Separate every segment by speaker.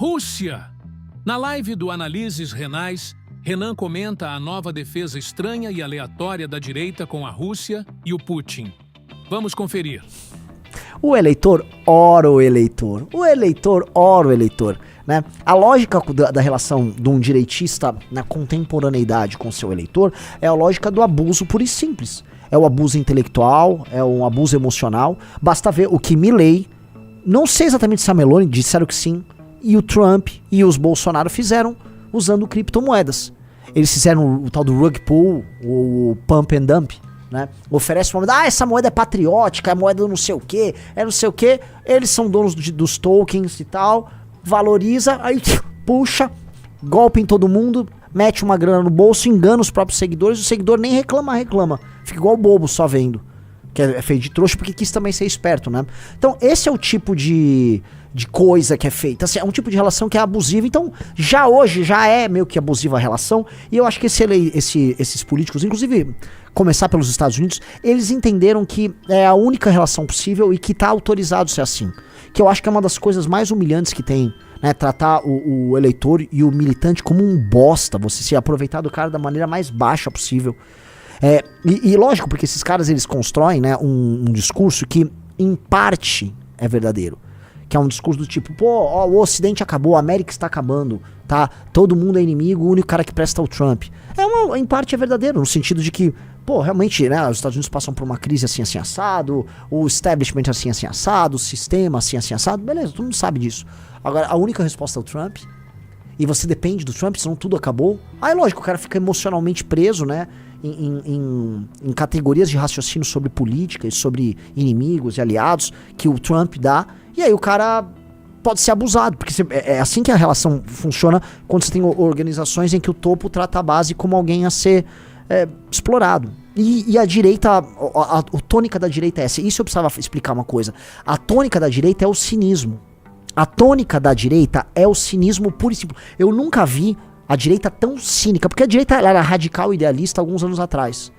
Speaker 1: Rússia. Na live do Análises Renais, Renan comenta a nova defesa estranha e aleatória da direita com a Rússia e o Putin. Vamos conferir.
Speaker 2: O eleitor ora o eleitor. O eleitor ora o eleitor. Né? A lógica da relação de um direitista na contemporaneidade com seu eleitor é a lógica do abuso puro e simples. É o abuso intelectual, é um abuso emocional. Basta ver o que Milley, não sei exatamente se a Meloni, disseram que sim, e o Trump e os Bolsonaro fizeram usando criptomoedas. Eles fizeram o tal do rug pull, o pump and dump, né? Oferece uma moeda, essa moeda é patriótica, é moeda não sei o que, é não sei o que. Eles são donos dos tokens e tal, valoriza, aí puxa, golpe em todo mundo, mete uma grana no bolso, engana os próprios seguidores, o seguidor nem reclama. Fica igual bobo só vendo. Que é feito de trouxa porque quis também ser esperto, né? Então esse é o tipo de coisa que é feita, assim, é um tipo de relação que é abusiva. Então hoje já é meio que abusiva a relação. E eu acho que esses políticos, inclusive começar pelos Estados Unidos, eles entenderam que é a única relação possível e que tá autorizado ser assim. Que eu acho que é uma das coisas mais humilhantes que tem, né? Tratar o eleitor e o militante como um bosta, você se aproveitar do cara da maneira mais baixa possível. E lógico, porque esses caras eles constroem, né, um discurso que em parte é verdadeiro. Que é um discurso do tipo, o Ocidente acabou, a América está acabando, tá? Todo mundo é inimigo, o único cara que presta é o Trump. Em parte é verdadeiro, no sentido de que, realmente, né, os Estados Unidos passam por uma crise assim assado, o establishment assim assado, o sistema assim assado, beleza, todo mundo sabe disso. Agora, a única resposta é o Trump, e você depende do Trump, senão tudo acabou. Aí, lógico, o cara fica emocionalmente preso, né, em categorias de raciocínio sobre política e sobre inimigos e aliados que o Trump dá. E aí o cara pode ser abusado, porque é assim que a relação funciona quando você tem organizações em que o topo trata a base como alguém a ser explorado. E a direita, a tônica da direita é essa. Isso eu precisava explicar uma coisa. A tônica da direita é o cinismo. A tônica da direita é o cinismo puro e simples. Eu nunca vi a direita tão cínica, porque a direita ela era radical e idealista alguns anos atrás.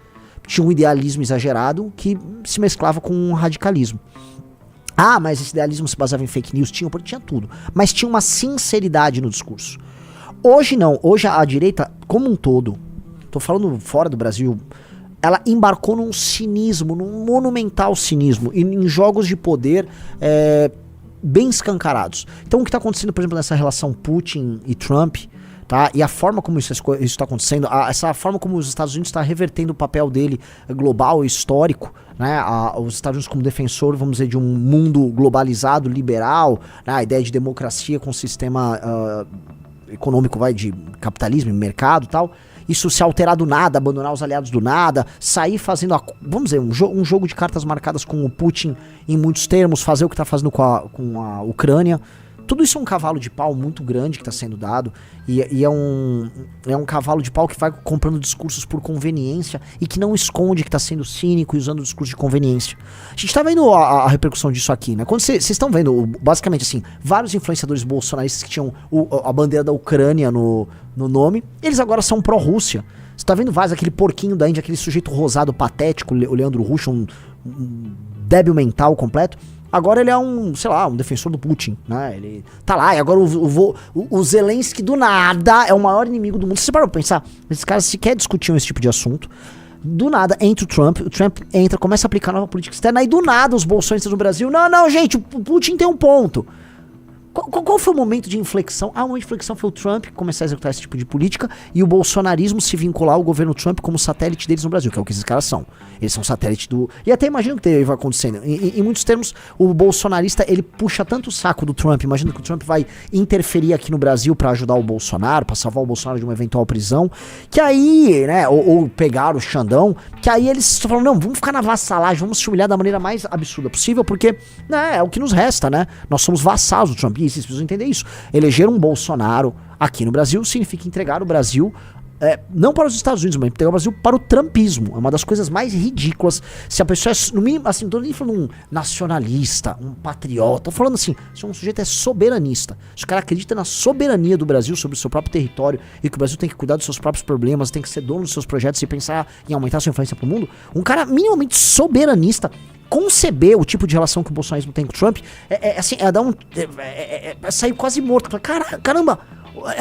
Speaker 2: Tinha um idealismo exagerado que se mesclava com um radicalismo. Mas esse idealismo se baseava em fake news, tinha tudo. Mas tinha uma sinceridade no discurso. Hoje não, hoje a direita, como um todo, tô falando fora do Brasil, ela embarcou num cinismo, num monumental cinismo, em jogos de poder bem escancarados. Então o que tá acontecendo, por exemplo, nessa relação Putin e Trump, tá? E a forma como isso está acontecendo, essa forma como os Estados Unidos está revertendo o papel dele global e histórico, né? Os Estados Unidos como defensor, vamos dizer, de um mundo globalizado, liberal, né? A ideia de democracia com sistema econômico de capitalismo, mercado e tal. Isso se alterar do nada, abandonar os aliados do nada, sair fazendo, vamos dizer, um jogo de cartas marcadas com o Putin em muitos termos, fazer o que está fazendo com a Ucrânia. Tudo isso é um cavalo de pau muito grande que está sendo dado e é um cavalo de pau que vai comprando discursos por conveniência e que não esconde que está sendo cínico e usando o discurso de conveniência. A gente está vendo a repercussão disso aqui, né? Quando vocês estão vendo, basicamente assim, vários influenciadores bolsonaristas que tinham a bandeira da Ucrânia no nome, eles agora são pró-Rússia. Você tá vendo vários, aquele porquinho da Índia, aquele sujeito rosado patético, o Leandro Russo, um débil mental completo. Agora ele é um defensor do Putin, né? Ele tá lá, e agora o Zelensky do nada é o maior inimigo do mundo. Você parou pra pensar? Esses caras sequer discutiam esse tipo de assunto. Do nada entra o Trump entra, começa a aplicar nova política externa, aí do nada os bolsonaristas no Brasil, não, gente, o Putin tem um ponto. Qual foi o momento de inflexão? O momento de inflexão foi o Trump começar a executar esse tipo de política e o bolsonarismo se vincular ao governo Trump como satélite deles no Brasil, que é o que esses caras são. Eles são satélite do... E até imagino que vai acontecendo. Em muitos termos, o bolsonarista, ele puxa tanto o saco do Trump, imagina que o Trump vai interferir aqui no Brasil pra ajudar o Bolsonaro, pra salvar o Bolsonaro de uma eventual prisão, que aí, né, ou pegar o Xandão, que aí eles falam, não, vamos ficar na vassalagem, vamos se humilhar da maneira mais absurda possível, porque, né, é o que nos resta, né? Nós somos vassalos do Trump. E vocês precisam entender isso. Eleger um Bolsonaro aqui no Brasil significa entregar o Brasil não para os Estados Unidos, mas entregar o Brasil para o trumpismo. É uma das coisas mais ridículas. Se a pessoa é, no mínimo, assim, não tô nem falando um nacionalista, um patriota, tô falando assim, se um sujeito é soberanista, se o cara acredita na soberania do Brasil sobre o seu próprio território e que o Brasil tem que cuidar dos seus próprios problemas, tem que ser dono dos seus projetos e pensar em aumentar sua influência pro mundo, um cara minimamente soberanista, conceber o tipo de relação que o bolsonarismo tem com o Trump, assim, dar um... sair quase morto. Caramba!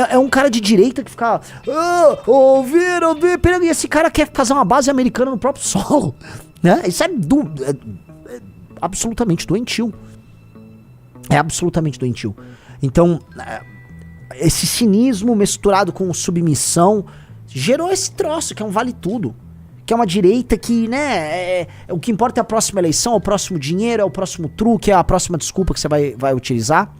Speaker 2: É um cara de direita que fica... ouviram, e esse cara quer fazer uma base americana no próprio solo. Né? Isso é absolutamente doentio. É absolutamente doentio. Então, esse cinismo misturado com submissão gerou esse troço, que é um vale tudo. Que é uma direita que, né, o que importa é a próxima eleição, é o próximo dinheiro, é o próximo truque, é a próxima desculpa que você vai utilizar,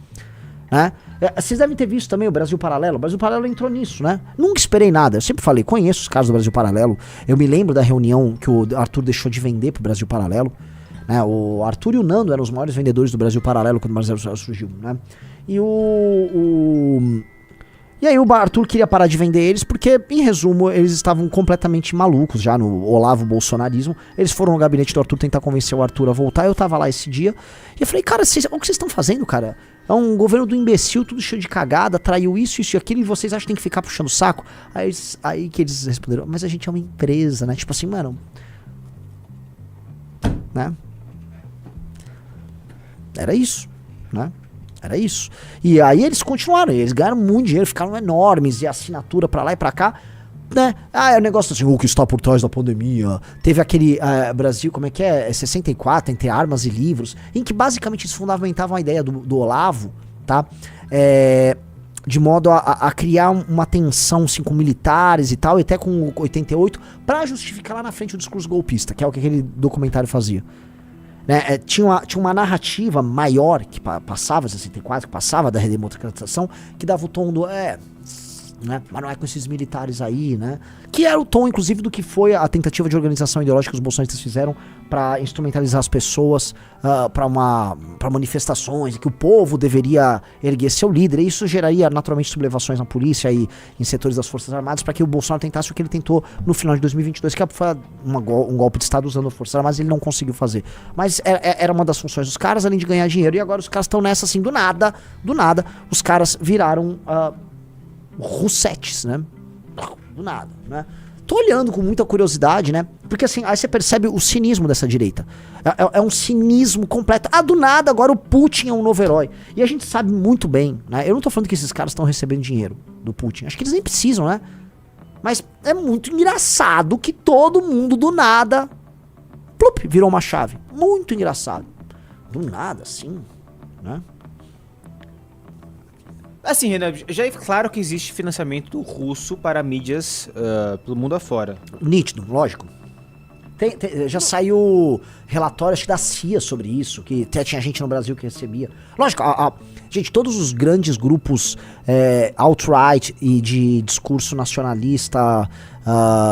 Speaker 2: né? Vocês devem ter visto também o Brasil Paralelo. O Brasil Paralelo entrou nisso, né? Nunca esperei nada. Eu sempre falei, conheço os casos do Brasil Paralelo. Eu me lembro da reunião que o Arthur deixou de vender pro Brasil Paralelo, né? O Arthur e o Nando eram os maiores vendedores do Brasil Paralelo quando o Brasil surgiu, né? E E aí o Arthur queria parar de vender eles porque, em resumo, eles estavam completamente malucos já no Olavo Bolsonarismo. Eles foram no gabinete do Arthur tentar convencer o Arthur a voltar. Eu tava lá esse dia e eu falei, cara, o que vocês estão fazendo, cara? É um governo do imbecil, tudo cheio de cagada, traiu isso e aquilo, e vocês acham que tem que ficar puxando o saco? Aí que eles responderam, mas a gente é uma empresa, né? Tipo assim, mano... Né? Era isso, né? Era isso. E aí eles continuaram, eles ganharam muito dinheiro, ficaram enormes, e assinatura pra lá e pra cá, né? É um negócio assim, o que está por trás da pandemia. Teve aquele Brasil, como é que é? 64, entre armas e livros, em que basicamente eles fundamentavam a ideia do Olavo, tá? De modo a criar uma tensão assim, com militares e tal, e até com o 88, pra justificar lá na frente o discurso golpista, que é o que aquele documentário fazia. Né, tinha uma narrativa maior que passava, 64, que passava da redemocratização, que dava o tom do né, mas não é com esses militares aí, né? Que era o tom, inclusive, do que foi a tentativa de organização ideológica que os bolsonaristas fizeram para instrumentalizar as pessoas para manifestações, que o povo deveria erguer seu líder, e isso geraria naturalmente sublevações na polícia e em setores das Forças Armadas para que o Bolsonaro tentasse o que ele tentou no final de 2022, que foi um golpe de Estado usando as Forças Armadas, ele não conseguiu fazer. Mas era uma das funções dos caras, além de ganhar dinheiro, e agora os caras estão nessa assim, do nada, os caras viraram russetes, né? Do nada, né? Tô olhando com muita curiosidade, né? Porque assim, aí você percebe o cinismo dessa direita. É um cinismo completo. Do nada, agora o Putin é um novo herói. E a gente sabe muito bem, né? Eu não tô falando que esses caras estão recebendo dinheiro do Putin. Acho que eles nem precisam, né? Mas é muito engraçado que todo mundo, do nada, plup, virou uma chave. Muito engraçado. Do nada, assim, né?
Speaker 3: Assim, Renan, já é claro que existe financiamento russo para mídias pelo mundo afora.
Speaker 2: Nítido, lógico. Já saiu relatório, acho que da CIA sobre isso, que até tinha gente no Brasil que recebia. Lógico, gente, todos os grandes grupos alt-right e de discurso nacionalista,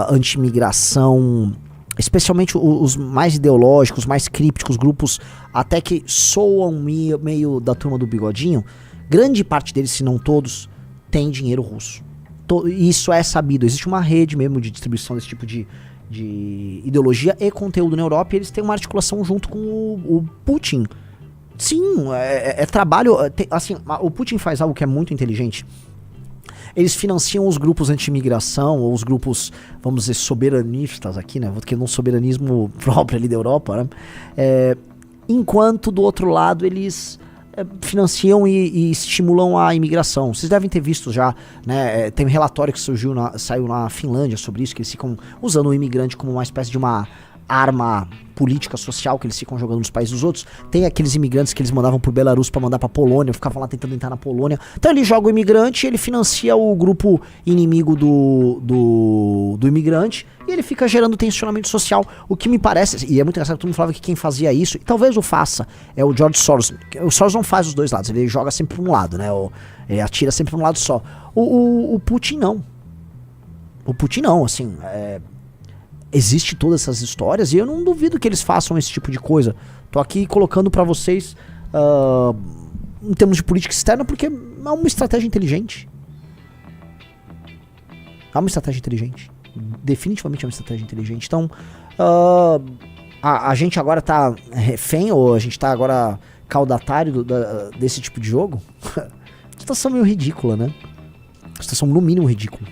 Speaker 2: anti-imigração, especialmente os mais ideológicos, mais crípticos, grupos até que soam meio da turma do bigodinho, grande parte deles, se não todos, tem dinheiro russo. Isso é sabido. Existe uma rede mesmo de distribuição desse tipo de ideologia e conteúdo na Europa, e eles têm uma articulação junto com o Putin. Sim, é trabalho... assim, o Putin faz algo que é muito inteligente. Eles financiam os grupos anti-imigração, ou os grupos, vamos dizer, soberanistas aqui, né? Porque não soberanismo próprio ali da Europa, né? Enquanto, do outro lado, eles... financiam e estimulam a imigração. Vocês devem ter visto já, né? Tem um relatório que saiu na Finlândia sobre isso, que eles ficam usando o imigrante como uma espécie de uma arma política social que eles ficam jogando nos países dos outros. Tem aqueles imigrantes que eles mandavam pro Belarus pra mandar pra Polônia, ficavam lá tentando entrar na Polônia. Então ele joga o imigrante, ele financia o grupo inimigo do imigrante, e ele fica gerando tensionamento social. O que me parece, e é muito engraçado, todo mundo falava que quem fazia isso, e talvez o faça, é o George Soros. O Soros não faz os dois lados, ele joga sempre pra um lado, né? Ele atira sempre pra um lado só. O Putin não. O Putin não, assim, existe todas essas histórias, e eu não duvido que eles façam esse tipo de coisa. Tô aqui colocando pra vocês em termos de política externa, porque é uma estratégia inteligente. É uma estratégia inteligente. Definitivamente é uma estratégia inteligente. Então, a gente agora tá refém, ou a gente tá agora caudatário desse tipo de jogo? Situação meio ridícula, né? Situação no mínimo ridícula.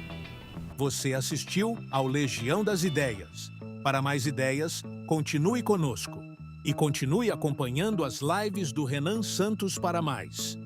Speaker 1: Você assistiu ao Legião das Ideias. Para mais ideias, continue conosco. E continue acompanhando as lives do Renan Santos para mais.